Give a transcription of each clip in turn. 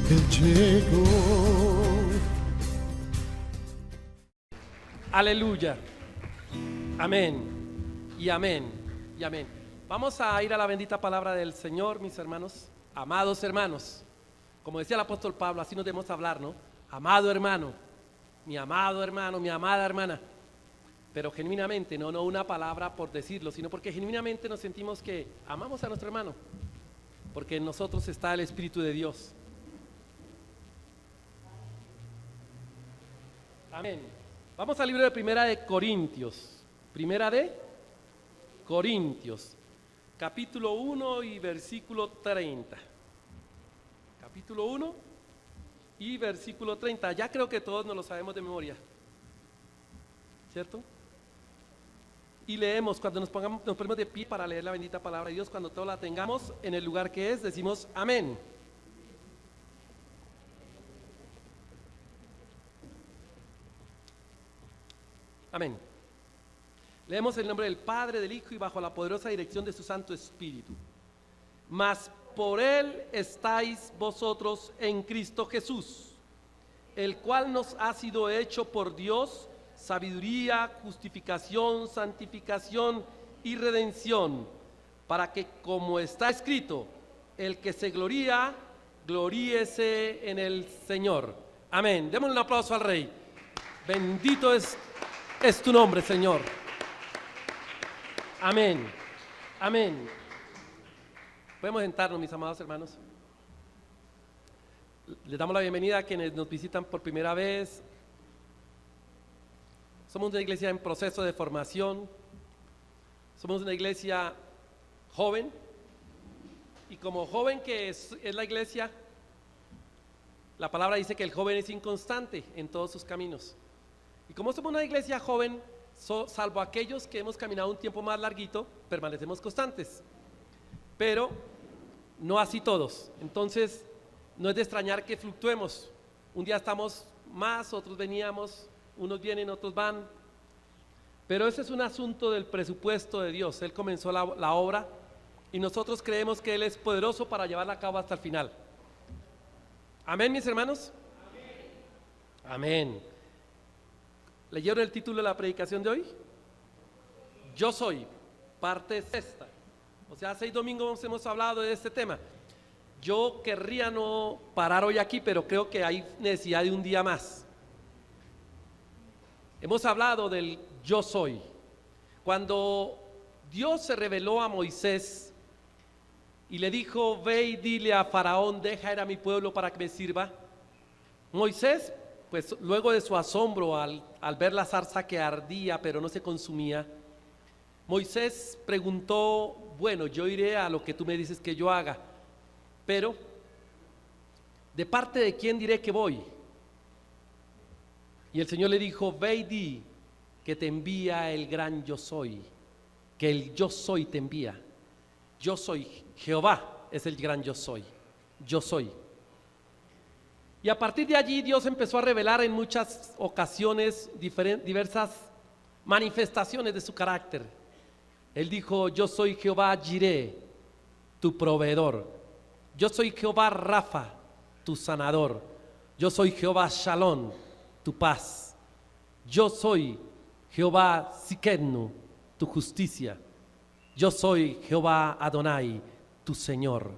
Él llegó. Aleluya. Amén. Y amén. Y amén. Vamos a ir a la bendita palabra del Señor, mis hermanos. Amados hermanos. Como decía el apóstol Pablo, así nos debemos hablar, ¿no? Amado hermano, mi amada hermana. Pero genuinamente, no una palabra por decirlo, sino porque genuinamente nos sentimos que amamos a nuestro hermano. Porque en nosotros está el Espíritu de Dios. Amén. Vamos al libro de Primera de Corintios. Primera de Corintios, capítulo 1 y versículo 30. Capítulo 1 y versículo 30. Ya creo que todos nos lo sabemos de memoria, ¿cierto? Y leemos, cuando nos ponemos de pie para leer la bendita palabra de Dios, cuando todos la tengamos en el lugar que es, decimos amén. Amén. Leemos el nombre del Padre, del Hijo y bajo la poderosa dirección de su Santo Espíritu. Mas por Él estáis vosotros en Cristo Jesús, el cual nos ha sido hecho por Dios sabiduría, justificación, santificación y redención, para que, como está escrito, el que se gloría, gloríese en el Señor. Amén. Démosle un aplauso al Rey. Bendito es tu nombre, Señor. Amén. Amén. Podemos sentarnos, mis amados hermanos. Les damos la bienvenida a quienes nos visitan por primera vez. Somos una iglesia en proceso de formación. Somos una iglesia joven. Y como joven que es la iglesia, la palabra dice que el joven es inconstante en todos sus caminos. Y como somos una iglesia joven, salvo aquellos que hemos caminado un tiempo más larguito, permanecemos constantes, pero no así todos. Entonces no es de extrañar que fluctuemos. Un día estamos más, otros veníamos, unos vienen, otros van, pero ese es un asunto del presupuesto de Dios. Él comenzó la obra y nosotros creemos que Él es poderoso para llevarla a cabo hasta el final. Amén, mis hermanos. Amén. ¿Leyeron el título de la predicación de hoy? Yo soy, parte sexta. O sea, 6 domingos hemos hablado de este tema. Yo querría no parar hoy aquí, pero creo que hay necesidad de un día más. Hemos hablado del yo soy. Cuando Dios se reveló a Moisés y le dijo, ve y dile a Faraón, deja ir a mi pueblo para que me sirva. Moisés, pues luego de su asombro al ver la zarza que ardía pero no se consumía, Moisés preguntó, bueno, yo iré a lo que tú me dices que yo haga, pero ¿de parte de quién diré que voy? Y el Señor le dijo, ve y di que te envía el gran yo soy, que el yo soy te envía. Yo soy, Jehová es el gran yo soy, yo soy. Y a partir de allí Dios empezó a revelar en muchas ocasiones diversas manifestaciones de su carácter. Él dijo, yo soy Jehová Jireh, tu proveedor. Yo soy Jehová Rafa, tu sanador. Yo soy Jehová Shalom, tu paz. Yo soy Jehová Tsidkenu, tu justicia. Yo soy Jehová Adonai, tu Señor.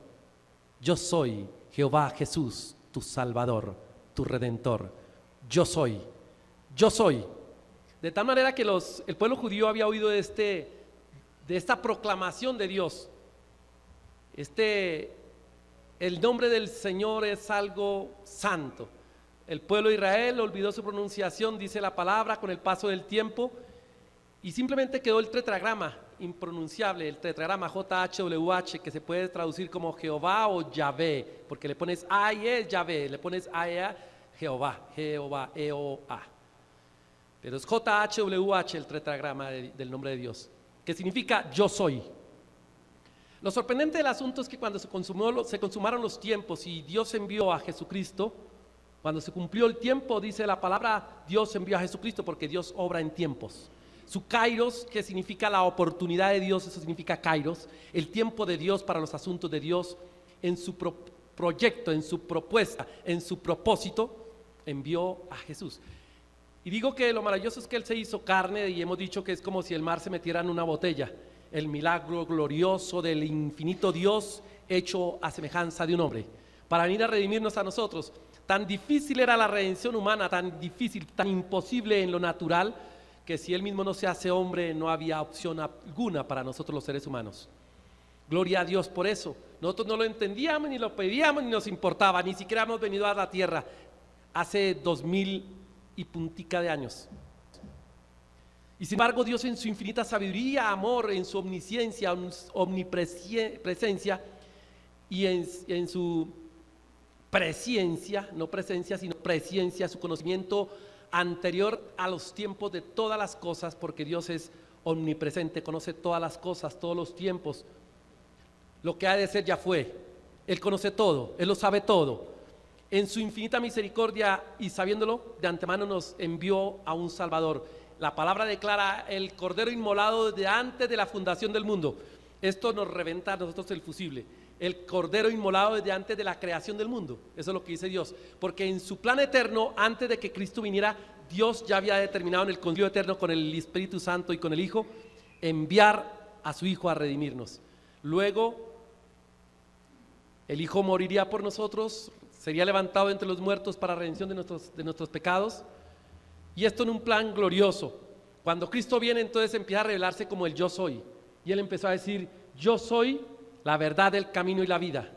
Yo soy Jehová Jesús, tu Salvador, tu Redentor. Yo soy. De tal manera que el pueblo judío había oído de esta proclamación de Dios. El nombre del Señor es algo santo. El pueblo de Israel olvidó su pronunciación, dice la palabra, con el paso del tiempo, y simplemente quedó el tetragrama impronunciable, el tetragrama JHWH, que se puede traducir como Jehová o Yahvé, porque le pones A y E, Yahvé, le pones A y E, Jehová, E-O-A. Pero es JHWH el tetragrama del nombre de Dios, que significa yo soy. Lo sorprendente del asunto es que cuando se consumaron los tiempos y Dios envió a Jesucristo, cuando se cumplió el tiempo, dice la palabra, Dios envió a Jesucristo, porque Dios obra en tiempos. Su kairos, que significa la oportunidad de Dios, eso significa kairos, el tiempo de Dios para los asuntos de Dios, en su proyecto, en su propuesta, en su propósito, envió a Jesús. Y digo que lo maravilloso es que Él se hizo carne y hemos dicho que es como si el mar se metiera en una botella. El milagro glorioso del infinito Dios hecho a semejanza de un hombre, para venir a redimirnos a nosotros. Tan difícil era la redención humana, tan difícil, tan imposible en lo natural, que si Él mismo no se hace hombre, no había opción alguna para nosotros los seres humanos. Gloria a Dios por eso. Nosotros no lo entendíamos, ni lo pedíamos, ni nos importaba, ni siquiera hemos venido a la tierra hace 2000 y puntica de años. Y sin embargo, Dios en su infinita sabiduría, amor, en su omnisciencia, omnipresencia y en su presciencia, no presencia, sino presciencia, su conocimiento anterior a los tiempos de todas las cosas, porque Dios es omnipresente, conoce todas las cosas, todos los tiempos. Lo que ha de ser ya fue. Él conoce todo, Él lo sabe todo. En su infinita misericordia y sabiéndolo, de antemano nos envió a un Salvador. La palabra declara el Cordero inmolado desde antes de la fundación del mundo. Esto nos reventa a nosotros el fusible. El Cordero inmolado desde antes de la creación del mundo. Eso es lo que dice Dios. Porque en su plan eterno, antes de que Cristo viniera, Dios ya había determinado en el concilio eterno con el Espíritu Santo y con el Hijo, enviar a su Hijo a redimirnos. Luego, el Hijo moriría por nosotros, sería levantado entre los muertos para redención de nuestros pecados. Y esto en un plan glorioso. Cuando Cristo viene, entonces empieza a revelarse como el yo soy. Y Él empezó a decir, yo soy la verdad, el camino y la vida.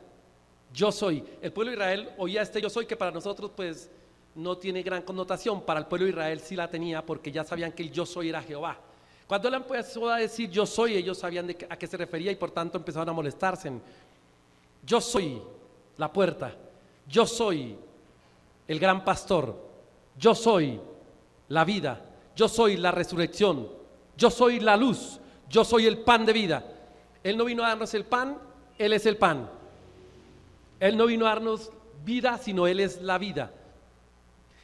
Yo soy. El pueblo de Israel oía este yo soy, que para nosotros pues no tiene gran connotación. Para el pueblo de Israel sí la tenía, porque ya sabían que el yo soy era Jehová. Cuando Él empezó a decir yo soy, ellos sabían a qué se refería y por tanto empezaron a molestarse. Yo soy la puerta. Yo soy el gran pastor. Yo soy la vida. Yo soy la resurrección. Yo soy la luz. Yo soy el pan de vida. Él no vino a darnos el pan, Él es el pan. Él no vino a darnos vida, sino Él es la vida.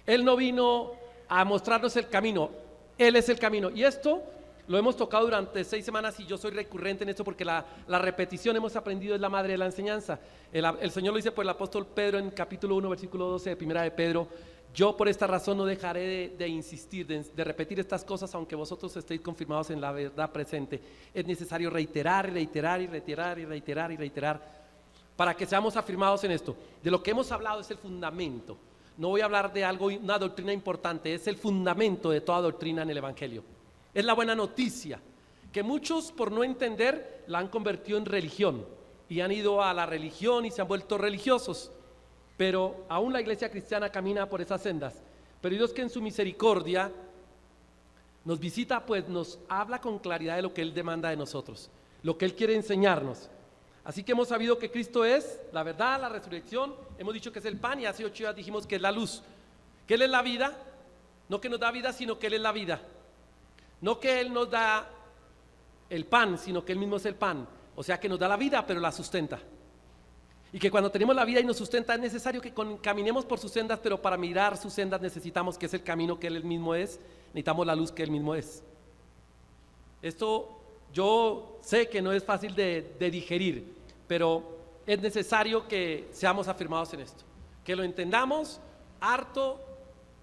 Él no vino a mostrarnos el camino, Él es el camino. Y esto lo hemos tocado durante 6 semanas y yo soy recurrente en esto porque la repetición, hemos aprendido, es la madre de la enseñanza. El Señor lo dice por el apóstol Pedro en capítulo 1, versículo 12 de primera de Pedro. Yo por esta razón no dejaré de insistir, de repetir estas cosas, aunque vosotros estéis confirmados en la verdad presente. Es necesario reiterar y reiterar y reiterar y reiterar y reiterar para que seamos afirmados en esto. De lo que hemos hablado es el fundamento. No voy a hablar de algo, una doctrina importante, es el fundamento de toda doctrina en el Evangelio. Es la buena noticia, que muchos por no entender la han convertido en religión y han ido a la religión y se han vuelto religiosos. Pero aún la iglesia cristiana camina por esas sendas. Pero Dios, que en su misericordia nos visita, pues nos habla con claridad de lo que Él demanda de nosotros, lo que Él quiere enseñarnos. Así que hemos sabido que Cristo es la verdad, la resurrección, hemos dicho que es el pan y hace 8 días dijimos que es la luz, que Él es la vida, no que nos da vida, sino que Él es la vida. No que Él nos da el pan, sino que Él mismo es el pan, o sea que nos da la vida, pero la sustenta. Y que cuando tenemos la vida y nos sustenta es necesario que caminemos por sus sendas, pero para mirar sus sendas necesitamos que es el camino que Él mismo es, necesitamos la luz que Él mismo es. Esto yo sé que no es fácil de digerir, pero es necesario que seamos afirmados en esto, que lo entendamos harto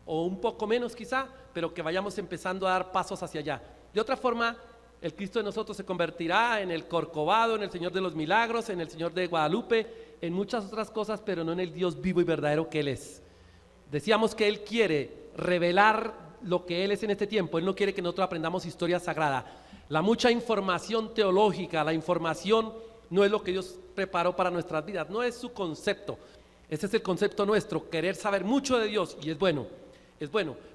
o un poco menos quizá, pero que vayamos empezando a dar pasos hacia allá. De otra forma, el Cristo de nosotros se convertirá en el Corcovado, en el Señor de los Milagros, en el Señor de Guadalupe, en muchas otras cosas, pero no en el Dios vivo y verdadero que Él es. Decíamos que Él quiere revelar lo que Él es en este tiempo. Él no quiere que nosotros aprendamos historia sagrada. La mucha información teológica, la información no es lo que Dios preparó para nuestras vidas, no es su concepto. Ese es el concepto nuestro, querer saber mucho de Dios, y es bueno,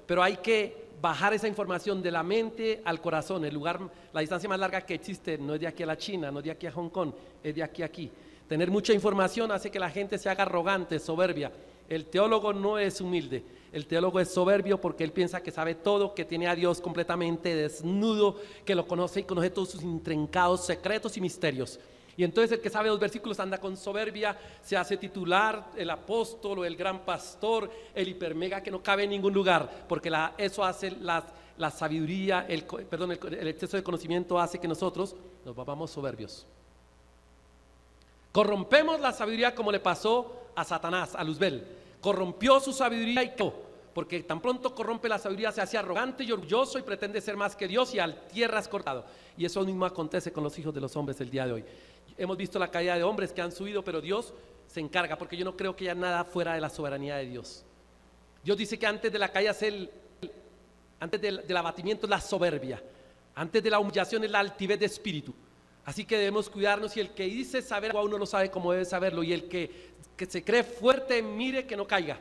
pero hay que bajar esa información de la mente al corazón. El lugar, la distancia más larga que existe no es de aquí a la China, no es de aquí a Hong Kong, es de aquí a aquí. Tener mucha información hace que la gente se haga arrogante, soberbia. El teólogo no es humilde, el teólogo es soberbio porque él piensa que sabe todo, que tiene a Dios completamente desnudo, que lo conoce y conoce todos sus intrincados secretos y misterios. Y entonces el que sabe 2 versículos anda con soberbia, se hace titular el apóstol o el gran pastor, el hipermega que no cabe en ningún lugar, porque eso hace la sabiduría, el exceso de conocimiento hace que nosotros nos volvamos soberbios. Corrompemos la sabiduría como le pasó a Satanás, a Luzbel. Corrompió su sabiduría y cayó, porque tan pronto corrompe la sabiduría se hace arrogante y orgulloso y pretende ser más que Dios y al tierra es cortado. Y eso mismo acontece con los hijos de los hombres el día de hoy. Hemos visto la caída de hombres que han subido, pero Dios se encarga, porque yo no creo que haya nada fuera de la soberanía de Dios. Dios dice que antes de la caída antes del abatimiento es la soberbia, antes de la humillación es la altivez de espíritu. Así que debemos cuidarnos, y el que dice saber algo aún no lo sabe como debe saberlo, y el que se cree fuerte, mire que no caiga.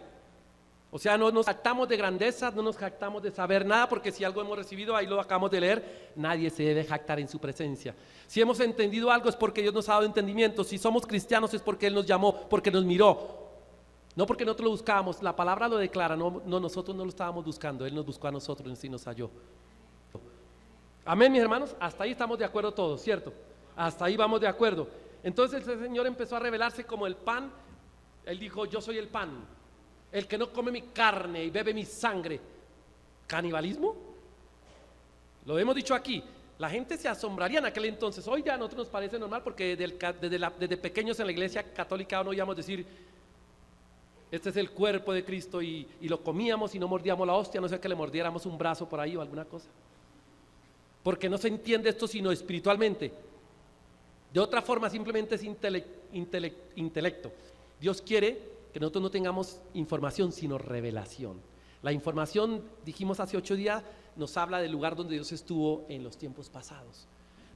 O sea, no nos jactamos de grandeza, no nos jactamos de saber nada, porque si algo hemos recibido, ahí lo acabamos de leer, nadie se debe jactar en su presencia. Si hemos entendido algo es porque Dios nos ha dado entendimiento. Si somos cristianos es porque Él nos llamó, porque nos miró, no porque nosotros lo buscábamos. La palabra lo declara, no, nosotros no lo estábamos buscando, Él nos buscó a nosotros y nos halló. Amén, mis hermanos, hasta ahí estamos de acuerdo todos, ¿cierto? Hasta ahí vamos de acuerdo. Entonces el Señor empezó a revelarse como el pan. Él dijo: yo soy el pan, el que no come mi carne y bebe mi sangre. ¿Canibalismo? Lo hemos dicho aquí. La gente se asombraría en aquel entonces. Hoy ya a nosotros nos parece normal, porque desde pequeños en la iglesia católica no oíamos decir: este es el cuerpo de Cristo, y lo comíamos y no mordíamos la hostia, no sea que le mordiéramos un brazo por ahí o alguna cosa, porque no se entiende esto sino espiritualmente. De otra forma simplemente es intelecto. Dios quiere que nosotros no tengamos información sino revelación. La información, dijimos hace 8 días, nos habla del lugar donde Dios estuvo en los tiempos pasados,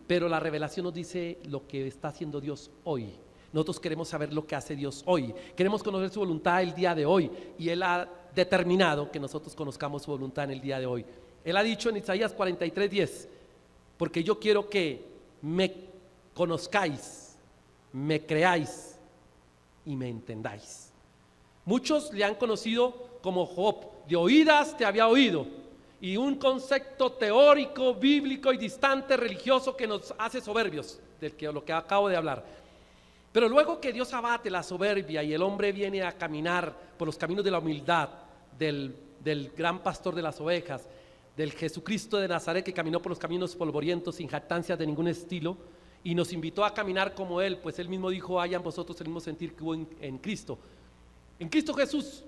pero la revelación nos dice lo que está haciendo Dios hoy. Nosotros queremos saber lo que hace Dios hoy, queremos conocer su voluntad el día de hoy, y Él ha determinado que nosotros conozcamos su voluntad en el día de hoy. Él ha dicho en Isaías 43:10: porque yo quiero que me conozcáis, me creáis y me entendáis. Muchos le han conocido como Job: de oídas te había oído, y un concepto teórico, bíblico y distante, religioso, que nos hace soberbios, lo que acabo de hablar. Pero luego que Dios abate la soberbia y el hombre viene a caminar por los caminos de la humildad, del gran pastor de las ovejas, del Jesucristo de Nazaret, que caminó por los caminos polvorientos sin jactancias de ningún estilo, y nos invitó a caminar como Él, pues Él mismo dijo: hayan vosotros el mismo sentir que hubo en Cristo. En Cristo Jesús,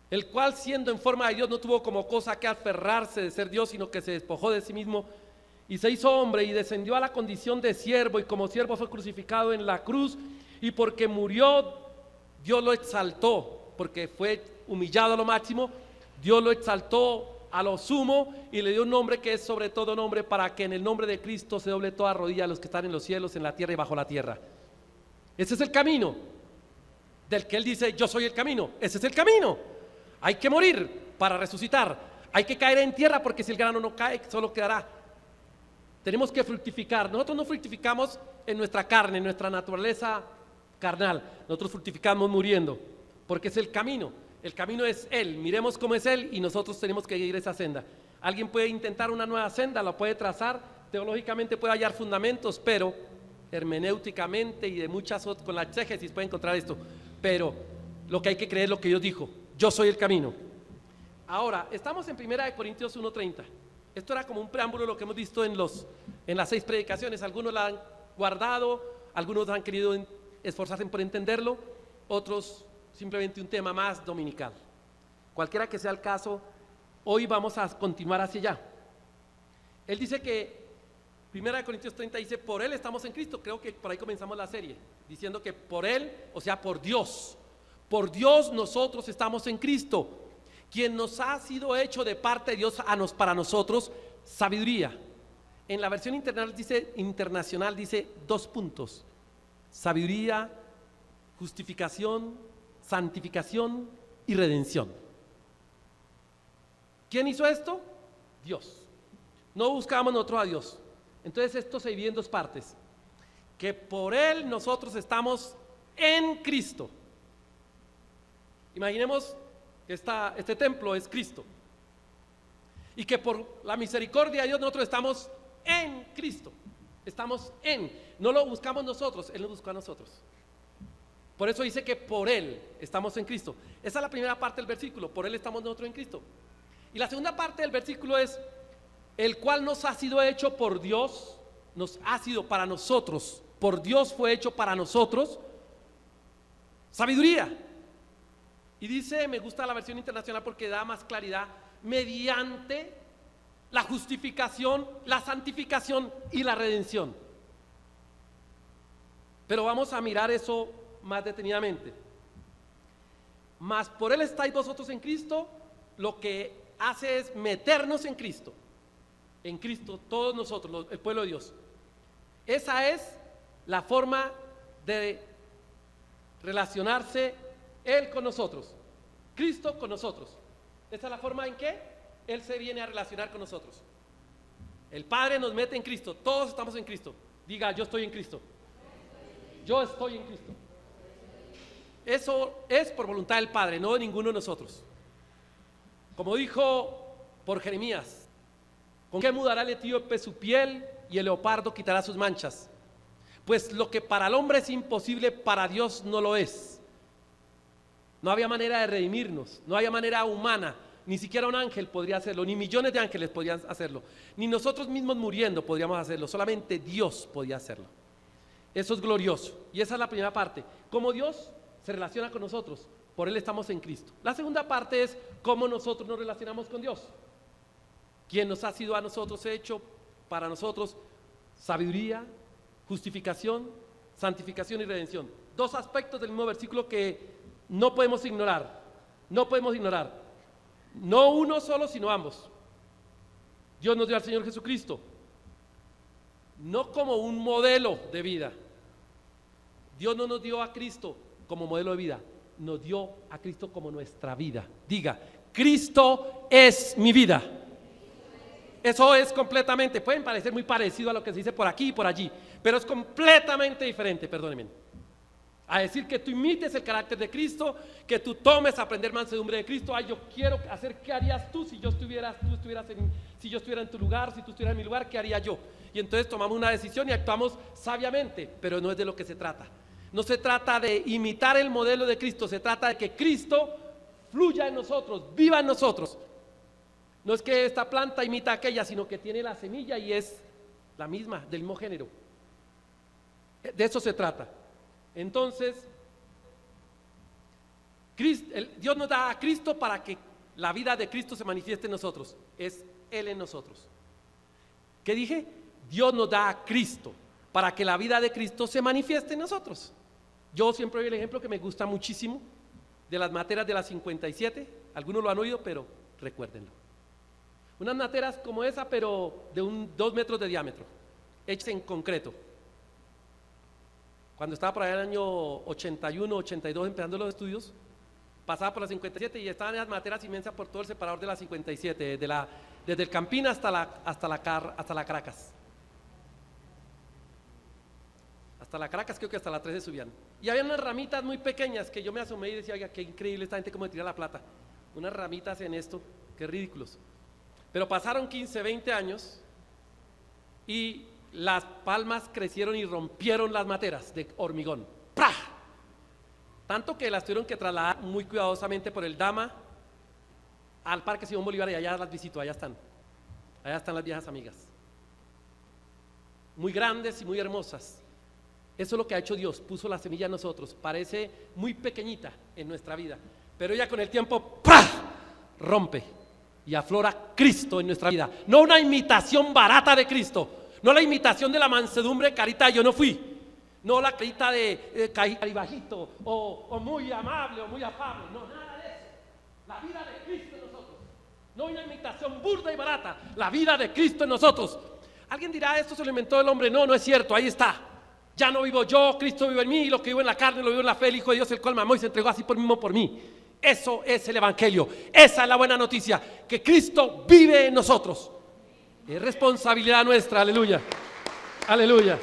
el cual, siendo en forma de Dios, no tuvo como cosa que aferrarse de ser Dios, sino que se despojó de sí mismo y se hizo hombre, y descendió a la condición de siervo, y como siervo fue crucificado en la cruz, y porque murió, Dios lo exaltó, porque fue humillado a lo máximo, Dios lo exaltó a lo sumo y le dio un nombre que es sobre todo nombre, para que en el nombre de Cristo se doble toda rodilla a los que están en los cielos, en la tierra y bajo la tierra. Ese es el camino del que Él dice: yo soy el camino. Ese es el camino. Hay que morir para resucitar, hay que caer en tierra, porque si el grano no cae, solo quedará. Tenemos que fructificar. Nosotros no fructificamos en nuestra carne, en nuestra naturaleza carnal. Nosotros fructificamos muriendo, porque es el camino. El camino es Él, miremos cómo es Él, y nosotros tenemos que ir esa senda. Alguien puede intentar una nueva senda, la puede trazar, teológicamente puede hallar fundamentos, pero hermenéuticamente y de muchas otras, con la exégesis puede encontrar esto, pero lo que hay que creer es lo que Dios dijo: yo soy el camino. Ahora, estamos en 1 Corintios 1:30. Esto era como un preámbulo de lo que hemos visto en las 6 predicaciones. Algunos la han guardado, algunos han querido esforzarse por entenderlo, otros simplemente un tema más dominical. Cualquiera que sea el caso, hoy vamos a continuar hacia allá. Él dice que 1 Corintios 30 dice: por Él estamos en Cristo. Creo que por ahí comenzamos la serie, diciendo que por Él, o sea, por Dios nosotros estamos en Cristo, quien nos ha sido hecho de parte de Dios para nosotros sabiduría. En la versión internacional dice 2 puntos: sabiduría, justificación, santificación y redención. ¿Quién hizo esto? Dios. No buscábamos nosotros a Dios. Entonces esto se divide en 2 partes: que por Él nosotros estamos en Cristo. Imaginemos que este templo es Cristo, y que por la misericordia de Dios nosotros estamos en Cristo. Estamos no lo buscamos nosotros, Él nos buscó a nosotros. Por eso dice que por Él estamos en Cristo. Esa es la primera parte del versículo: por Él estamos nosotros en Cristo. Y la segunda parte del versículo es: el cual nos ha sido hecho por Dios, nos ha sido para nosotros, por Dios fue hecho para nosotros sabiduría. Y dice, me gusta la versión internacional porque da más claridad, mediante la justificación, la santificación y la redención. Pero vamos a mirar eso más detenidamente. Mas por Él estáis vosotros en Cristo, lo que hace es meternos en Cristo, todos nosotros, el pueblo de Dios. Esa es la forma de relacionarse Él con nosotros, Cristo con nosotros. Esa es la forma en que Él se viene a relacionar con nosotros. El Padre nos mete en Cristo, todos estamos en Cristo. Diga, yo estoy en Cristo. Yo estoy en Cristo. Eso es por voluntad del Padre, no de ninguno de nosotros. Como dijo por Jeremías, ¿con qué mudará el etíope su piel y el leopardo quitará sus manchas? Pues lo que para el hombre es imposible, para Dios no lo es. No había manera de redimirnos, no había manera humana, ni siquiera un ángel podría hacerlo, ni millones de ángeles podrían hacerlo, ni nosotros mismos muriendo podríamos hacerlo, solamente Dios podía hacerlo. Eso es glorioso, y esa es la primera parte, cómo Dios se relaciona con nosotros, por Él estamos en Cristo. La segunda parte es cómo nosotros nos relacionamos con Dios, quien nos ha sido a nosotros hecho para nosotros sabiduría, justificación, santificación y redención. Dos aspectos del mismo versículo que no podemos ignorar, no uno solo sino ambos. Dios nos dio al Señor Jesucristo, no como un modelo de vida. Dios no nos dio a Cristo como modelo de vida, nos dio a Cristo como nuestra vida. Diga, Cristo es mi vida. Eso es completamente, pueden parecer muy parecido a lo que se dice por aquí y por allí, pero es completamente diferente, perdónenme. A decir que tú imites el carácter de Cristo, que tú tomes a aprender mansedumbre de Cristo. Ay, yo quiero hacer, ¿qué harías tú si yo estuviera en tu lugar, si tú estuvieras en mi lugar, ¿qué haría yo? Y entonces tomamos una decisión y actuamos sabiamente, pero no es de lo que se trata. No se trata de imitar el modelo de Cristo, se trata de que Cristo fluya en nosotros, viva en nosotros. No es que esta planta imita a aquella, sino que tiene la semilla y es la misma, del mismo género. De eso se trata. Entonces, Dios nos da a Cristo para que la vida de Cristo se manifieste en nosotros. Es Él en nosotros. ¿Qué dije? Dios nos da a Cristo para que la vida de Cristo se manifieste en nosotros. Yo siempre doy el ejemplo que me gusta muchísimo de las materas de la 57. Algunos lo han oído, pero recuérdenlo. Unas materas como esa, pero de 2 metros de diámetro, hechas en concreto. Cuando estaba por allá en el año 81, 82 empezando los estudios, pasaba por la 57 y estaban esas materas inmensas por todo el separador de la 57, desde el Campín hasta la Caracas. Hasta la Caracas, creo que hasta la 13 subían. Y había unas ramitas muy pequeñas que yo me asomé y decía, oiga, qué increíble esta gente como de tirar la plata. Unas ramitas en esto, qué ridículos. Pero pasaron 15, 20 años y las palmas crecieron y rompieron las materas de hormigón. ¡Pra! Tanto que las tuvieron que trasladar muy cuidadosamente por el Dama al Parque Simón Bolívar y allá las visito, allá están las viejas amigas. Muy grandes y muy hermosas. Eso es lo que ha hecho Dios, puso la semilla en nosotros. Parece muy pequeñita en nuestra vida, pero ella con el tiempo ¡pra! Rompe y aflora Cristo en nuestra vida. No una imitación barata de Cristo, no la imitación de la mansedumbre, carita yo no fui, no la carita de caribajito o muy amable o muy afable, no, nada de eso. La vida de Cristo en nosotros, no una imitación burda y barata, la vida de Cristo en nosotros. Alguien dirá, esto se lo inventó el hombre. No, no es cierto, ahí está. Ya no vivo yo, Cristo vive en mí, y lo que vivo en la carne lo vivo en la fe, el Hijo de Dios, el cual me amó y se entregó así por mí. Eso es el Evangelio, esa es la buena noticia, que Cristo vive en nosotros. Es responsabilidad nuestra, aleluya, aleluya.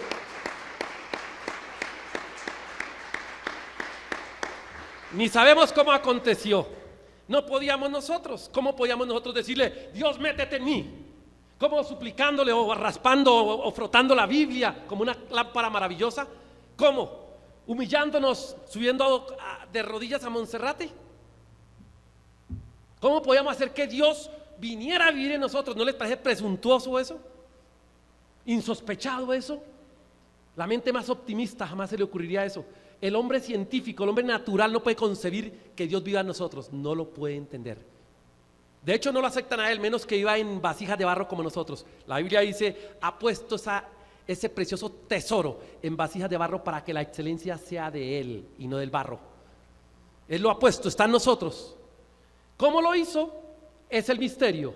Ni sabemos cómo aconteció, no podíamos nosotros, ¿cómo podíamos nosotros decirle, Dios métete en mí? ¿Cómo suplicándole o raspando o frotando la Biblia como una lámpara maravillosa? ¿Cómo? Humillándonos, subiendo de rodillas a Monserrate. ¿Cómo podíamos hacer que Dios viniera a vivir en nosotros? ¿No les parece presuntuoso eso? ¿Insospechado eso? La mente más optimista jamás se le ocurriría eso. El hombre científico, el hombre natural no puede concebir que Dios viva en nosotros, no lo puede entender. De hecho no lo aceptan a él, menos que viva en vasijas de barro como nosotros. La Biblia dice, ha puesto ese precioso tesoro en vasijas de barro para que la excelencia sea de él y no del barro. Él lo ha puesto, está en nosotros. ¿Cómo lo hizo? Es el misterio.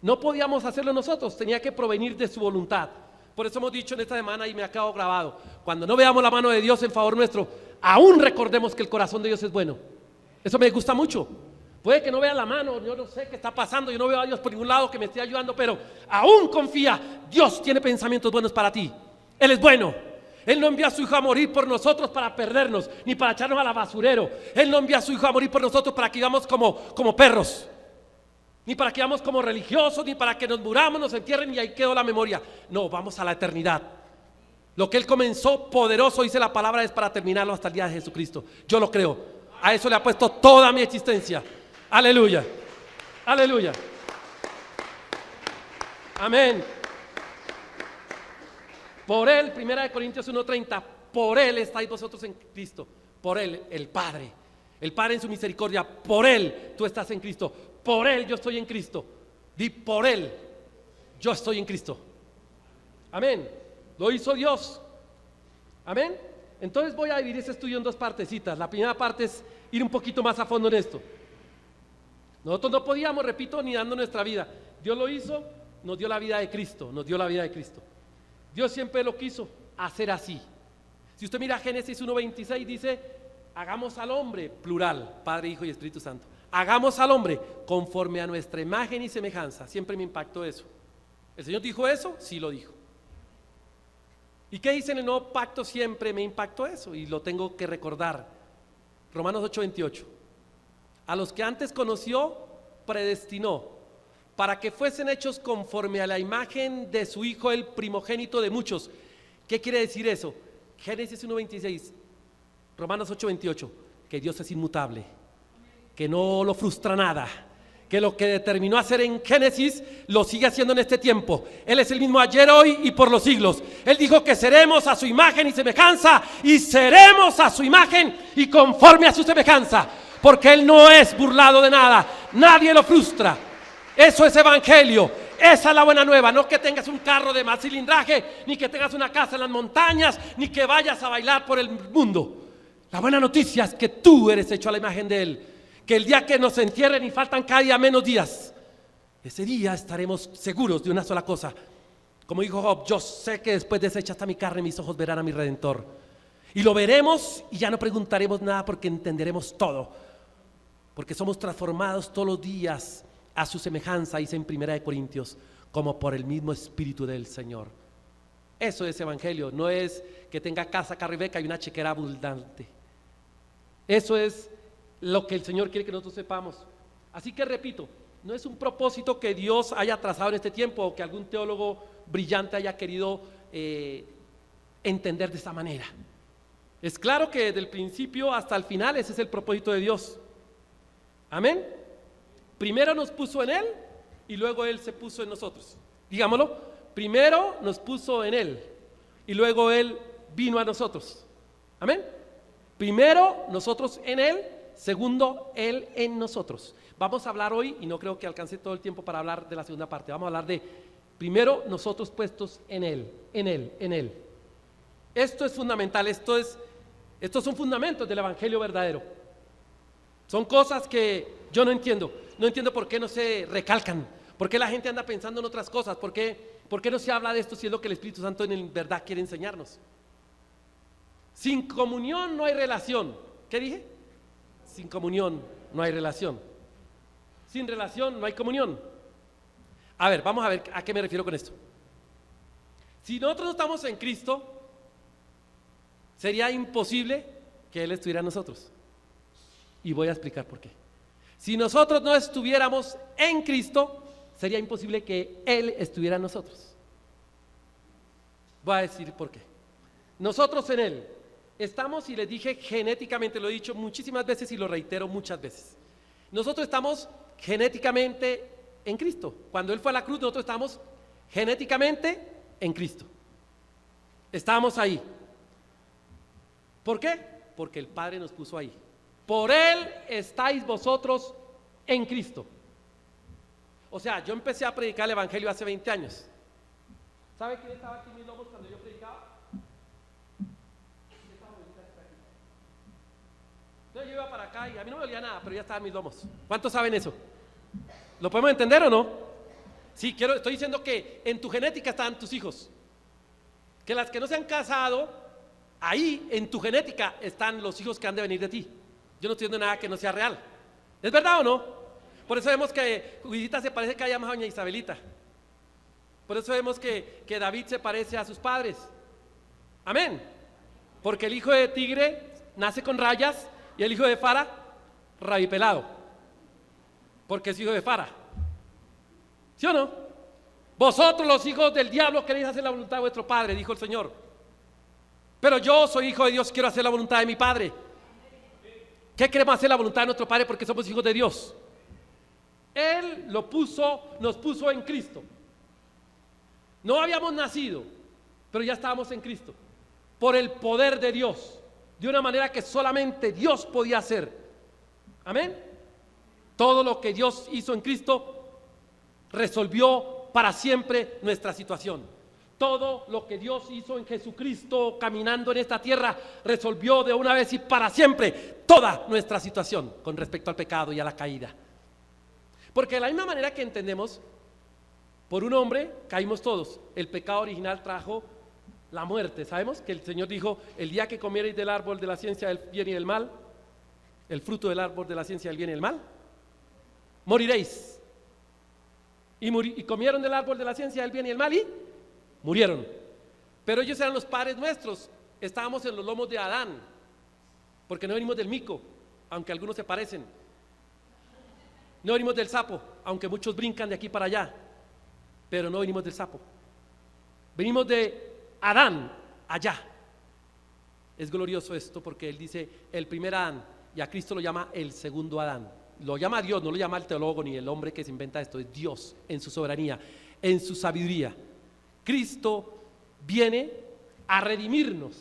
No podíamos hacerlo nosotros, tenía que provenir de su voluntad. Por eso hemos dicho en esta semana, y me ha quedado grabado, cuando no veamos la mano de Dios en favor nuestro, aún recordemos que el corazón de Dios es bueno. Eso me gusta mucho. Puede que no vea la mano, yo no sé qué está pasando, yo no veo a Dios por ningún lado que me esté ayudando, pero aún confía, Dios tiene pensamientos buenos para ti. Él es bueno. Él no envía a su Hijo a morir por nosotros para perdernos, ni para echarnos al basurero. Él no envía a su Hijo a morir por nosotros para que vivamos como perros, ni para que vivamos como religiosos, ni para que nos muramos, nos entierren y ahí quedó la memoria. No, vamos a la eternidad. Lo que Él comenzó poderoso, dice la palabra, es para terminarlo hasta el día de Jesucristo. Yo lo creo. A eso le ha puesto toda mi existencia. Aleluya, aleluya. Amén. Por Él, 1 Corintios 1:30, por Él estáis vosotros en Cristo. Por Él, el Padre en su misericordia, por Él tú estás en Cristo. Por Él yo estoy en Cristo. Di, por Él yo estoy en Cristo. Amén. Lo hizo Dios. Amén. Entonces voy a dividir este estudio en dos partecitas. La primera parte es ir un poquito más a fondo en esto. Nosotros no podíamos, repito, ni dando nuestra vida. Dios lo hizo, nos dio la vida de Cristo, nos dio la vida de Cristo. Dios siempre lo quiso hacer así. Si usted mira Génesis 1:26, dice, hagamos al hombre, plural, Padre, Hijo y Espíritu Santo. Hagamos al hombre conforme a nuestra imagen y semejanza. Siempre me impactó eso. ¿El Señor dijo eso? Sí lo dijo. ¿Y qué dice en el nuevo pacto? Siempre me impactó eso y lo tengo que recordar. Romanos 8:28. A los que antes conoció, predestinó, para que fuesen hechos conforme a la imagen de su Hijo, el primogénito de muchos. ¿Qué quiere decir eso? Génesis 1:26, Romanos 8:28, que Dios es inmutable, que no lo frustra nada, que lo que determinó hacer en Génesis lo sigue haciendo en este tiempo. Él es el mismo ayer, hoy y por los siglos. Él dijo que seremos a su imagen y semejanza, y seremos a su imagen y conforme a su semejanza, porque Él no es burlado de nada, nadie lo frustra. Eso es evangelio, esa es la buena nueva. No que tengas un carro de más cilindraje, ni que tengas una casa en las montañas, ni que vayas a bailar por el mundo. La buena noticia es que tú eres hecho a la imagen de Él, que el día que nos entierren y faltan cada día menos días, ese día estaremos seguros de una sola cosa. Como dijo Job, yo sé que después de deshecha hasta mi carne, mis ojos verán a mi Redentor. Y lo veremos y ya no preguntaremos nada, porque entenderemos todo, porque somos transformados todos los días a su semejanza, dice en 1 Corintios, como por el mismo Espíritu del Señor. Eso es evangelio, no es que tenga casa, carro y beca y una chequera abundante. Eso es lo que el Señor quiere que nosotros sepamos. Así que repito, no es un propósito que Dios haya trazado en este tiempo, o que algún teólogo brillante haya querido entender de esta manera. Es claro que desde el principio hasta el final ese es el propósito de Dios. Amén. Primero nos puso en Él y luego Él se puso en nosotros. Digámoslo, primero nos puso en Él y luego Él vino a nosotros. Amén. Primero nosotros en Él, segundo Él en nosotros. Vamos a hablar hoy, y no creo que alcance todo el tiempo para hablar de la segunda parte. Vamos a hablar de primero nosotros puestos en Él, en Él, en Él. Esto es fundamental, estos son fundamentos del evangelio verdadero. Son cosas que yo no entiendo. No entiendo por qué no se recalcan, por qué la gente anda pensando en otras cosas, por qué no se habla de esto si es lo que el Espíritu Santo en verdad quiere enseñarnos. Sin comunión no hay relación. ¿Qué dije? Sin comunión no hay relación. Sin relación no hay comunión. A ver, vamos a ver a qué me refiero con esto. Si nosotros no estamos en Cristo, sería imposible que Él estuviera en nosotros. Y voy a explicar por qué. Si nosotros no estuviéramos en Cristo, sería imposible que Él estuviera en nosotros. Voy a decir por qué. Nosotros en Él estamos, y les dije genéticamente, lo he dicho muchísimas veces y lo reitero muchas veces. Nosotros estamos genéticamente en Cristo. Cuando Él fue a la cruz, nosotros estamos genéticamente en Cristo. Estábamos ahí. ¿Por qué? porque el Padre nos puso ahí. Por Él estáis vosotros en Cristo. O sea, yo empecé a predicar el Evangelio hace 20 años. ¿Sabe quién estaba aquí en mis lomos cuando yo predicaba? Entonces yo iba para acá y a mí no me dolía nada, pero ya estaba en mis lomos. ¿Cuántos saben eso? ¿Lo podemos entender o no? Sí, estoy diciendo que en tu genética están tus hijos. Que las que no se han casado, ahí en tu genética están los hijos que han de venir de ti. Yo no estoy diciendo nada que no sea real. ¿Es verdad o no? Por eso vemos que Judita se parece que haya más a doña Isabelita. Por eso vemos que David se parece a sus padres. Amén. Porque el hijo de tigre nace con rayas y el hijo de Fara, rabipelado. Porque es hijo de Fara. ¿Sí o no? Vosotros los hijos del diablo queréis hacer la voluntad de vuestro padre, dijo el Señor. Pero yo soy hijo de Dios, quiero hacer la voluntad de mi Padre. ¿Qué queremos hacer? La voluntad de nuestro Padre porque somos hijos de Dios. Él nos puso en Cristo. No habíamos nacido, pero ya estábamos en Cristo. Por el poder de Dios, de una manera que solamente Dios podía hacer. Amén. Todo lo que Dios hizo en Cristo resolvió para siempre nuestra situación. Todo lo que Dios hizo en Jesucristo caminando en esta tierra resolvió de una vez y para siempre toda nuestra situación con respecto al pecado y a la caída. Porque de la misma manera que entendemos, por un hombre caímos todos. El pecado original trajo la muerte. Sabemos que el Señor dijo: el día que comiereis del árbol de la ciencia del bien y del mal, el fruto del árbol de la ciencia del bien y del mal, moriréis. Y comieron del árbol de la ciencia del bien y del mal y murieron. Pero ellos eran los padres nuestros. Estábamos en los lomos de Adán, porque no venimos del mico, aunque algunos se parecen. No venimos del sapo, aunque muchos brincan de aquí para allá, pero no venimos del sapo. Venimos de Adán, allá. Es glorioso esto porque él dice el primer Adán, y a Cristo lo llama el segundo Adán. Lo llama Dios, no lo llama el teólogo ni el hombre que se inventa esto, es Dios en su soberanía, en su sabiduría. Cristo viene a redimirnos,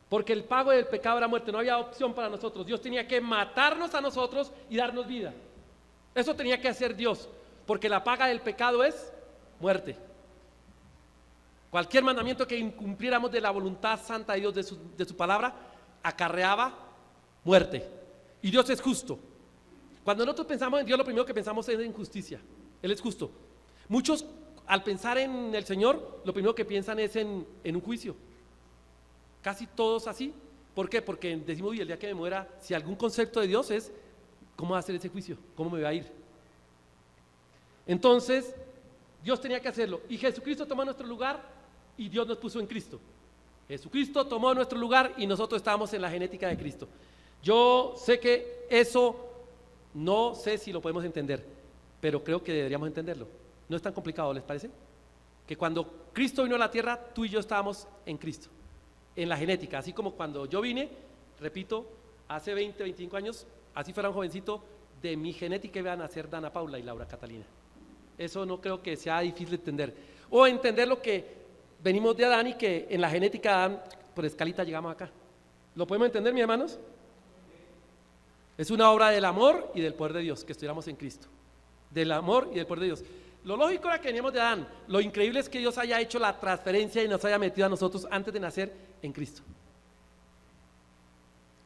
porque el pago del pecado era muerte, no había opción para nosotros. Dios tenía que matarnos a nosotros y darnos vida. Eso tenía que hacer Dios, porque la paga del pecado es muerte. Cualquier mandamiento que incumpliéramos de la voluntad santa de Dios, de su palabra, acarreaba muerte. Y Dios es justo. Cuando nosotros pensamos en Dios, lo primero que pensamos es en justicia. Él es justo. Muchos, al pensar en el Señor, lo primero que piensan es en un juicio. Casi todos así. ¿Por qué? Porque decimos: uy, el día que me muera, si algún concepto de Dios es ¿cómo va a hacer ese juicio? ¿Cómo me va a ir? Entonces, Dios tenía que hacerlo. Y Jesucristo tomó nuestro lugar y Dios nos puso en Cristo. Jesucristo tomó nuestro lugar y nosotros estábamos en la genética de Cristo. Yo sé que eso no sé si lo podemos entender, pero creo que deberíamos entenderlo. No es tan complicado, ¿les parece? Que cuando Cristo vino a la tierra, tú y yo estábamos en Cristo, en la genética. Así como cuando yo vine, repito, hace 20, 25 años, así fuera un jovencito, de mi genética iban a ser Dana Paula y Laura Catalina. Eso no creo que sea difícil de entender. O entender lo que venimos de Adán y que en la genética de Adán, por escalita llegamos acá. ¿Lo podemos entender, mis hermanos? Es una obra del amor y del poder de Dios que estuviéramos en Cristo. Del amor y del poder de Dios. Lo lógico era que veníamos de Adán. Lo increíble es que Dios haya hecho la transferencia y nos haya metido a nosotros antes de nacer en Cristo.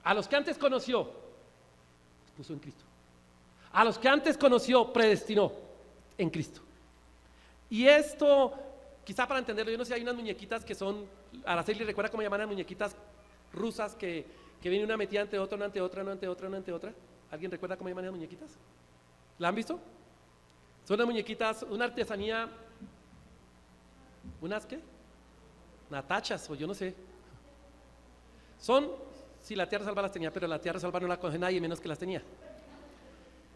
A los que antes conoció, los puso en Cristo. A los que antes conoció, predestinó en Cristo. Y esto, quizá para entenderlo, yo no sé, hay unas muñequitas que son, Araceli, ¿recuerda cómo llaman las muñequitas rusas que viene una metida ante otra, una ante otra, una ante otra, una ante otra? ¿Alguien recuerda cómo llaman las muñequitas? ¿La han visto? Son unas muñequitas, una artesanía, ¿unas qué? Natachas, o yo no sé. Son, si la tierra salva las tenía, pero la tierra salva no la coge nadie, menos que las tenía.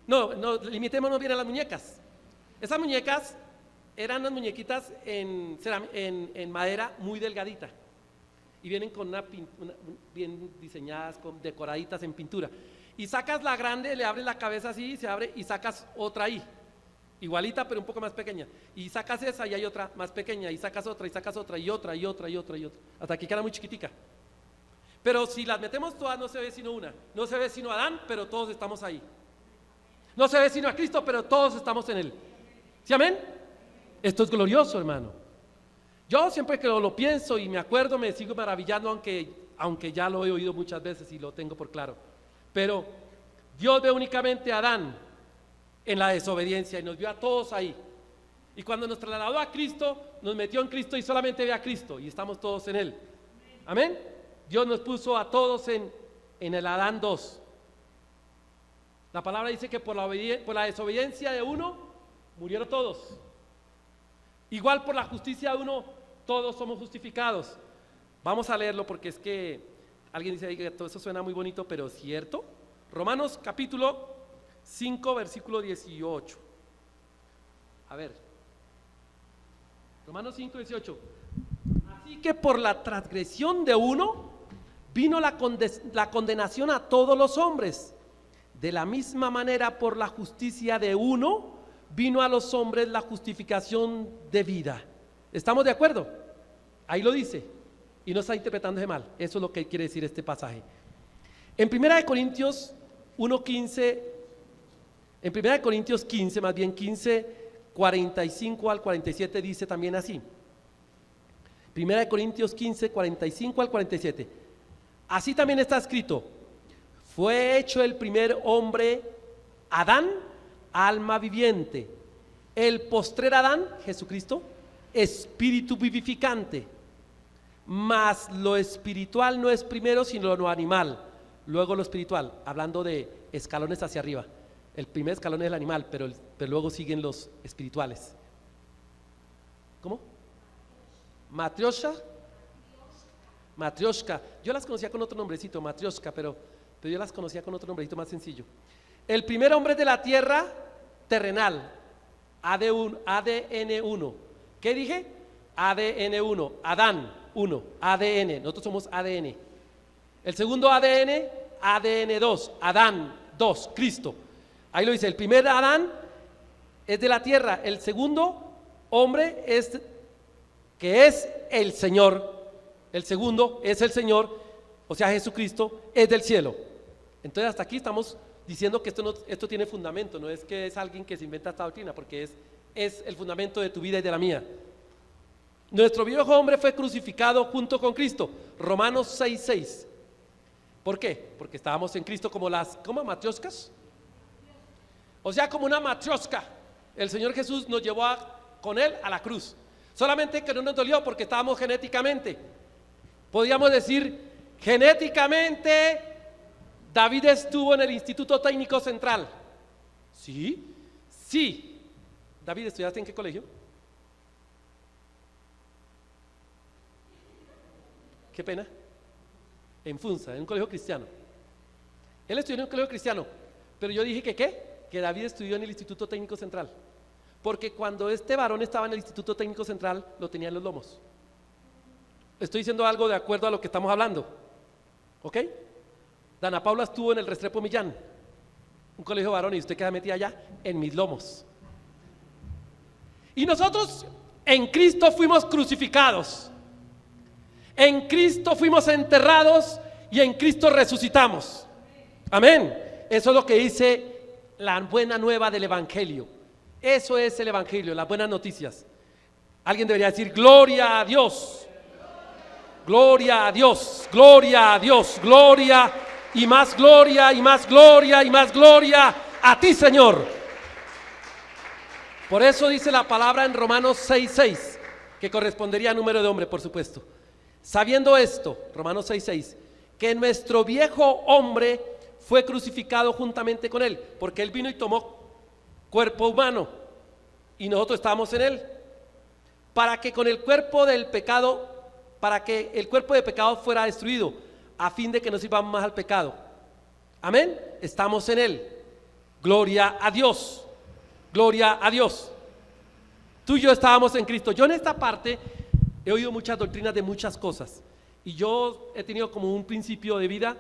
No, limitémonos bien a las muñecas. Esas muñecas eran unas muñequitas en madera muy delgadita y vienen con bien diseñadas, decoraditas en pintura. Y sacas la grande, le abres la cabeza así, se abre y sacas otra ahí, igualita pero un poco más pequeña. Y sacas esa y hay otra más pequeña y sacas otra y sacas otra y otra y otra y otra y otra, hasta que queda muy chiquitica. Pero si las metemos todas no se ve sino una. No se ve sino Adán, pero todos estamos ahí. No se ve sino a Cristo, pero todos estamos en Él. ¿Sí, amén? Esto es glorioso, hermano. Yo siempre que lo pienso y me acuerdo me sigo maravillando, aunque ya lo he oído muchas veces y lo tengo por claro. Pero Dios ve únicamente a Adán en la desobediencia y nos vio a todos ahí. Y cuando nos trasladó a Cristo, nos metió en Cristo y solamente ve a Cristo y estamos todos en Él. Amén. Dios nos puso a todos en el Adán 2. La palabra dice que por la desobediencia de uno murieron todos. Igual por la justicia de uno todos somos justificados. Vamos a leerlo porque es que alguien dice que todo eso suena muy bonito, pero ¿es cierto? Romanos capítulo 5 versículo 18. A ver, Romanos 5, 18. Así que por la transgresión de uno vino la condenación a todos los hombres. De la misma manera, por la justicia de uno vino a los hombres la justificación de vida. ¿Estamos de acuerdo? Ahí lo dice y no está interpretándose mal. Eso es lo que quiere decir este pasaje. En 1 Corintios 1:15, en 1 Corintios 15, más bien 15, 45 al 47 dice también así. 1 Corintios 15, 45 al 47. Así también está escrito: fue hecho el primer hombre, Adán, alma viviente. El postrer Adán, Jesucristo, espíritu vivificante. Mas lo espiritual no es primero, sino lo animal, luego lo espiritual, hablando de escalones hacia arriba. El primer escalón es el animal, pero luego siguen los espirituales. ¿Cómo? Matrioshka. Yo las conocía con otro nombrecito, Matrioshka, pero yo las conocía con otro nombrecito más sencillo. El primer hombre de la tierra terrenal, ADN 1. ¿Qué dije? ADN 1, Adán 1, ADN, nosotros somos ADN. El segundo ADN, ADN 2, Adán 2, Cristo. Ahí lo dice, el primer Adán es de la tierra, el segundo hombre es el Señor, el segundo es el Señor, o sea Jesucristo, es del cielo. Entonces hasta aquí estamos diciendo que esto tiene fundamento, no es que es alguien que se inventa esta doctrina, porque es el fundamento de tu vida y de la mía. Nuestro viejo hombre fue crucificado junto con Cristo, Romanos 6:6. ¿Por qué? Porque estábamos en Cristo como matrioscas. O sea, como una matrioska. El Señor Jesús nos llevó con Él a la cruz. Solamente que no nos dolió porque estábamos genéticamente. Podríamos decir, genéticamente, David estuvo en el Instituto Técnico Central. ¿Sí? Sí. David, ¿estudiaste en qué colegio? Qué pena. En Funza, en un colegio cristiano. Él estudió en un colegio cristiano, pero yo dije que David estudió en el Instituto Técnico Central, porque cuando este varón estaba en el Instituto Técnico Central, lo tenía en los lomos. Estoy diciendo algo de acuerdo a lo que estamos hablando, ¿ok? Dana Paula estuvo en el Restrepo Millán, un colegio de varones, y usted queda metida allá en mis lomos. Y nosotros en Cristo fuimos crucificados. En Cristo fuimos enterrados y en Cristo resucitamos. Amén. Eso es lo que dice la buena nueva del Evangelio. Eso es el Evangelio, las buenas noticias. Alguien debería decir gloria a Dios. Gloria a Dios, gloria a Dios, gloria y más gloria y más gloria y más gloria a ti, Señor. Por eso dice la palabra en Romanos 6:6, que correspondería a número de hombre, por supuesto. Sabiendo esto, Romanos 6:6, que nuestro viejo hombre fue crucificado juntamente con él, porque él vino y tomó cuerpo humano y nosotros estábamos en él, para que el cuerpo de pecado fuera destruido, a fin de que no sirvamos más al pecado. Amén. Estamos en él. Gloria a Dios. Gloria a Dios. Tú y yo estábamos en Cristo. Yo en esta parte he oído muchas doctrinas de muchas cosas y yo he tenido como un principio de vida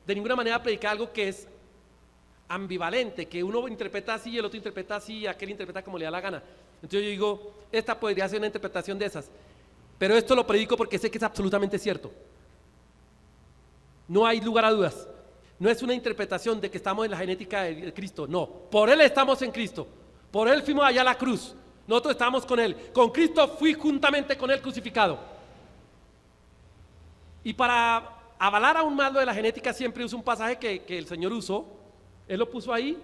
de ninguna manera predicar algo que es ambivalente, que uno interpreta así y el otro interpreta así y aquel interpreta como le da la gana. Entonces yo digo, esta podría ser una interpretación de esas, pero esto lo predico porque sé que es absolutamente cierto. No hay lugar a dudas. No es una interpretación de que estamos en la genética de Cristo, no. Por Él estamos en Cristo. Por Él fuimos allá a la cruz. Nosotros estamos con Él. Con Cristo fui juntamente con Él crucificado. Y para avalar aún más lo de la genética, siempre uso un pasaje que el Señor usó. Él lo puso ahí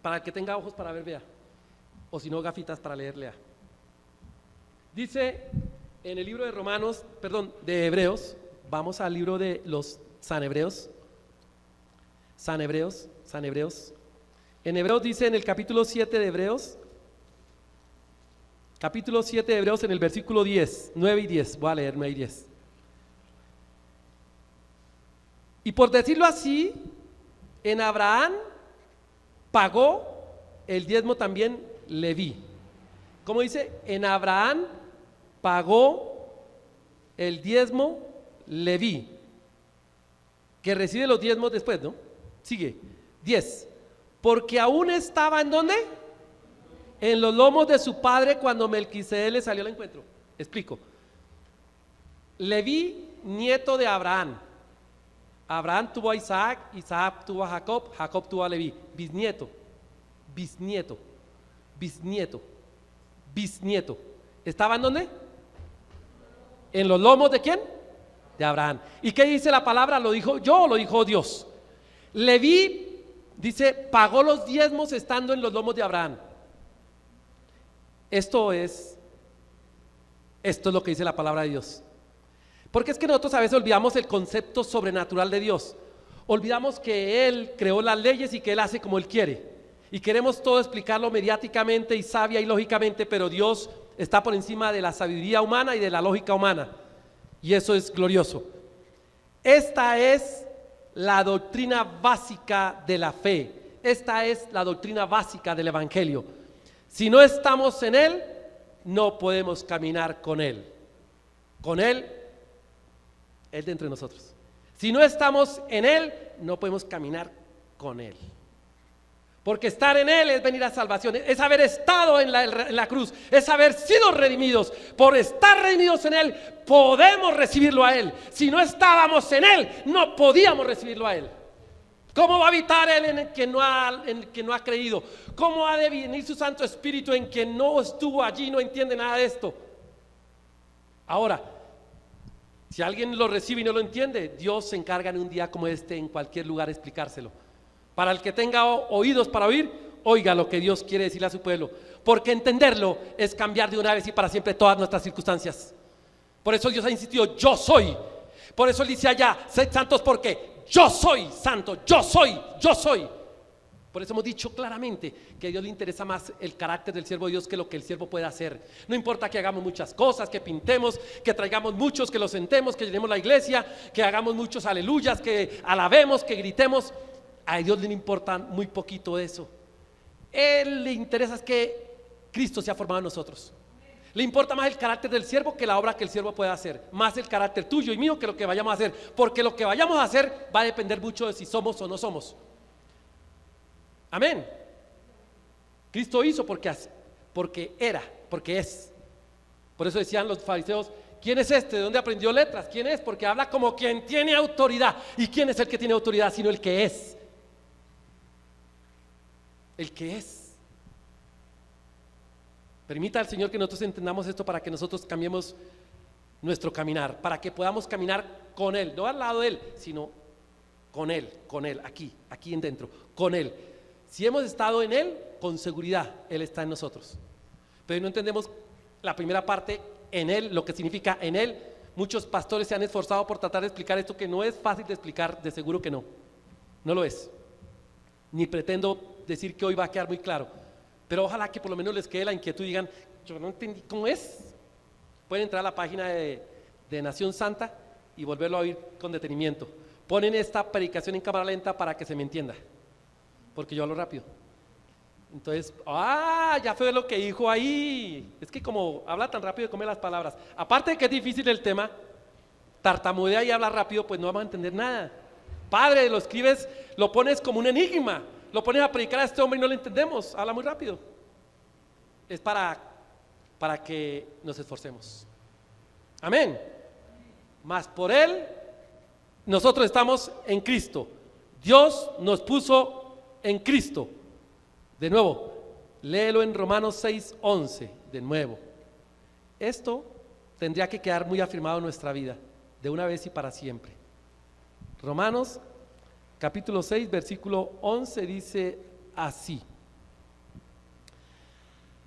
para el que tenga ojos para ver, vea. O si no, gafitas para leer, lea. Dice en el libro de Romanos, perdón, de Hebreos, vamos al libro de los Sanhebreos. Sanhebreos. En Hebreos dice en el capítulo 7 de Hebreos, capítulo 7 de Hebreos en el versículo 10, 9 y 10, voy a leer 9 y 10. Y por decirlo así, en Abraham pagó el diezmo también Leví. ¿Cómo dice? En Abraham pagó el diezmo Leví, que recibe los diezmos después, ¿no? Sigue, 10. Porque aún estaba ¿en dónde? En los lomos de su padre cuando Melquisedec le salió al encuentro. Explico. Leví, nieto de Abraham. Abraham tuvo a Isaac, Isaac tuvo a Jacob, Jacob tuvo a Leví. Bisnieto. ¿Estaba en dónde? ¿En los lomos de quién? De Abraham. ¿Y qué dice la palabra? ¿Lo dijo yo o lo dijo Dios? Leví, dice, pagó los diezmos estando en los lomos de Abraham. Esto es lo que dice la palabra de Dios. Porque es que nosotros a veces olvidamos el concepto sobrenatural de Dios. Olvidamos que Él creó las leyes y que Él hace como Él quiere. Y queremos todo explicarlo mediáticamente y sabia y lógicamente, pero Dios está por encima de la sabiduría humana y de la lógica humana. Y eso es glorioso. Esta es la doctrina básica de la fe. Esta es la doctrina básica del Evangelio. Si no estamos en Él, no podemos caminar con Él. Con Él de entre nosotros. Si no estamos en Él, no podemos caminar con Él. Porque estar en Él es venir a salvación, es haber estado en la cruz, es haber sido redimidos. Por estar redimidos en Él, podemos recibirlo a Él. Si no estábamos en Él, no podíamos recibirlo a Él. ¿Cómo va a habitar Él en el que no ha creído? ¿Cómo ha de venir su Santo Espíritu en quien no estuvo allí, no entiende nada de esto? Ahora, si alguien lo recibe y no lo entiende, Dios se encarga en un día como este, en cualquier lugar, explicárselo. Para el que tenga oídos para oír, oiga lo que Dios quiere decirle a su pueblo. Porque entenderlo es cambiar de una vez y para siempre todas nuestras circunstancias. Por eso Dios ha insistido, yo soy. Por eso Él dice allá, sed santos porque yo soy santo, yo soy. Por eso hemos dicho claramente que a Dios le interesa más el carácter del siervo de Dios que lo que el siervo puede hacer. No importa que hagamos muchas cosas, que pintemos, que traigamos muchos, que los sentemos, que llenemos la iglesia, que hagamos muchos aleluyas, que alabemos, que gritemos. A Dios le importa muy poquito eso. Él le interesa es que Cristo se ha formado en nosotros. Le importa más el carácter del siervo que la obra que el siervo pueda hacer. Más el carácter tuyo y mío que lo que vayamos a hacer. Porque lo que vayamos a hacer va a depender mucho de si somos o no somos. Amén. Cristo hizo porque era, porque es. Por eso decían los fariseos, ¿quién es este? ¿De dónde aprendió letras? ¿Quién es? Porque habla como quien tiene autoridad. ¿Y quién es el que tiene autoridad? Sino el que es. El que es. Permita al Señor que nosotros entendamos esto para que nosotros cambiemos nuestro caminar, para que podamos caminar con Él, no al lado de Él, sino con Él, aquí en dentro, con Él. Si hemos estado en Él, con seguridad Él está en nosotros. Pero no entendemos la primera parte, en Él, lo que significa en Él. Muchos pastores se han esforzado por tratar de explicar esto que no es fácil de explicar, de seguro que no lo es. Ni pretendo decir que hoy va a quedar muy claro, pero ojalá que por lo menos les quede la inquietud y digan, yo no entendí cómo es. Pueden entrar a la página de Nación Santa y volverlo a oír con detenimiento. Ponen esta predicación en cámara lenta para que se me entienda, porque yo hablo rápido. Entonces, ya fue lo que dijo ahí. Es que como habla tan rápido, come las palabras. Aparte de que es difícil el tema, tartamudea y habla rápido, pues no vamos a entender nada. Padre, lo escribes, lo pones como un enigma, lo pones a predicar a este hombre y no lo entendemos, habla muy rápido. Es para que nos esforcemos. Amén. Mas por Él nosotros estamos en Cristo. Dios nos puso en Cristo. De nuevo, léelo en Romanos 6:11, de nuevo. Esto tendría que quedar muy afirmado en nuestra vida, de una vez y para siempre. Romanos capítulo 6, versículo 11 dice así: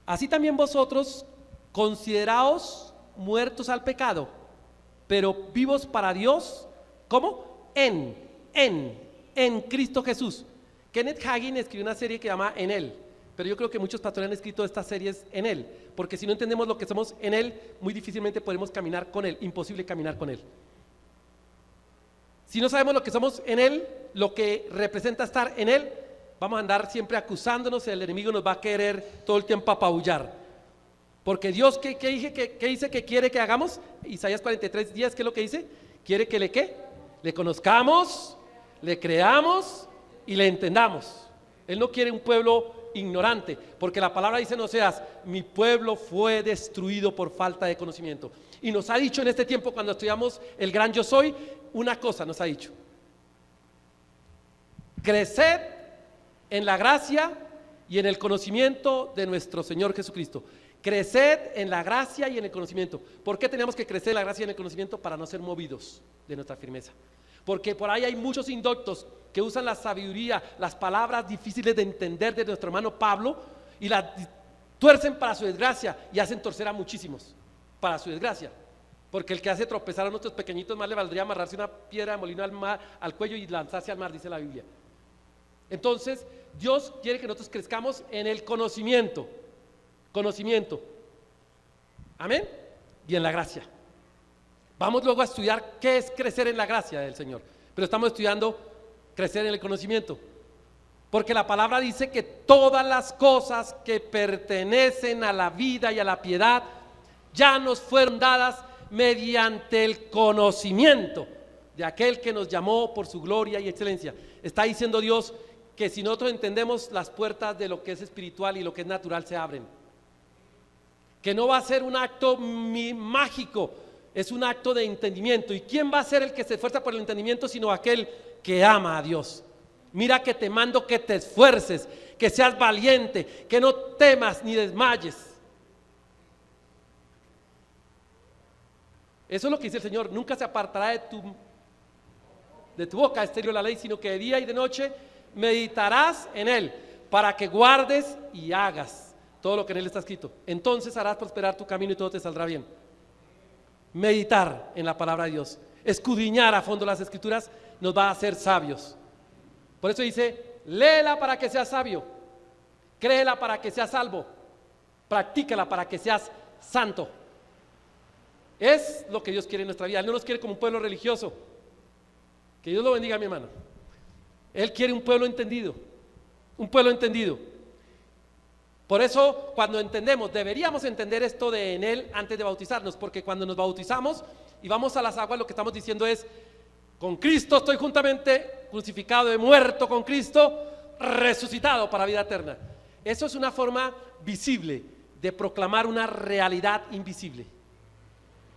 así también vosotros consideraos muertos al pecado, pero vivos para Dios. ¿Cómo? En Cristo Jesús. Kenneth Hagin escribió una serie que se llama En Él, pero yo creo que muchos pastores han escrito estas series en Él, porque si no entendemos lo que somos en Él, muy difícilmente podremos caminar con Él, imposible caminar con Él. Si no sabemos lo que somos en Él, lo que representa estar en Él, vamos a andar siempre acusándonos, el enemigo nos va a querer todo el tiempo apabullar. Porque Dios, ¿qué dice que quiere que hagamos? Isaías 43:10, ¿qué es lo que dice? Quiere que le conozcamos, le creamos y le entendamos. Él no quiere un pueblo ignorante, porque la palabra dice: no seas, mi pueblo fue destruido por falta de conocimiento. Y nos ha dicho en este tiempo, cuando estudiamos el gran yo soy, una cosa nos ha dicho: creced en la gracia y en el conocimiento de nuestro Señor Jesucristo. Creced en la gracia y en el conocimiento. ¿Por qué tenemos que crecer en la gracia y en el conocimiento? Para no ser movidos de nuestra firmeza. Porque por ahí hay muchos indoctos que usan la sabiduría, las palabras difíciles de entender de nuestro hermano Pablo, y las tuercen para su desgracia, y hacen torcer a muchísimos para su desgracia. Porque el que hace tropezar a nuestros pequeñitos, más le valdría amarrarse una piedra de molino al cuello y lanzarse al mar, dice la Biblia. Entonces Dios quiere que nosotros crezcamos en el conocimiento. Amén. Y en la gracia. Vamos luego a estudiar qué es crecer en la gracia del Señor, pero estamos estudiando crecer en el conocimiento, porque la palabra dice que todas las cosas que pertenecen a la vida y a la piedad ya nos fueron dadas mediante el conocimiento de aquel que nos llamó por su gloria y excelencia. Está diciendo Dios que si nosotros entendemos, las puertas de lo que es espiritual y lo que es natural se abren, que no va a ser un acto mágico, es un acto de entendimiento. ¿Y quién va a ser el que se esfuerza por el entendimiento sino aquel que ama a Dios? Mira que te mando que te esfuerces, que seas valiente, que no temas ni desmayes. Eso es lo que dice el Señor: nunca se apartará de tu boca estéril la ley, sino que de día y de noche meditarás en él, para que guardes y hagas todo lo que en él está escrito. Entonces harás prosperar tu camino y todo te saldrá bien. Meditar en la palabra de Dios, escudriñar a fondo las escrituras, nos va a hacer sabios. Por eso dice: léela para que seas sabio, créela para que seas salvo, practícala para que seas santo. Es lo que Dios quiere en nuestra vida. Él no nos quiere como un pueblo religioso. Que Dios lo bendiga, mi hermano. Él quiere un pueblo entendido, un pueblo entendido. Por eso, cuando entendemos, deberíamos entender esto de en Él antes de bautizarnos, porque cuando nos bautizamos y vamos a las aguas, lo que estamos diciendo es: con Cristo estoy juntamente crucificado, he muerto con Cristo, resucitado para vida eterna. Eso es una forma visible de proclamar una realidad invisible,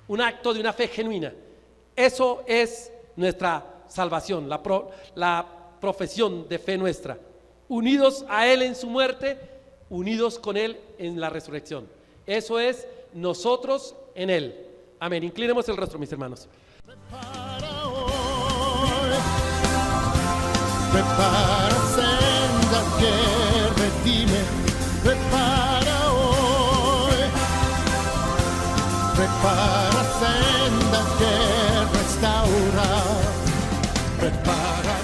un acto de una fe genuina. Eso es nuestra salvación, la profesión de fe nuestra. Unidos a Él en su muerte, unidos con Él en la resurrección. Eso es nosotros en Él. Amén. Inclinemos el rostro, mis hermanos. Prepara hoy, prepara senda que redime, prepara hoy, prepara senda que restaura, prepara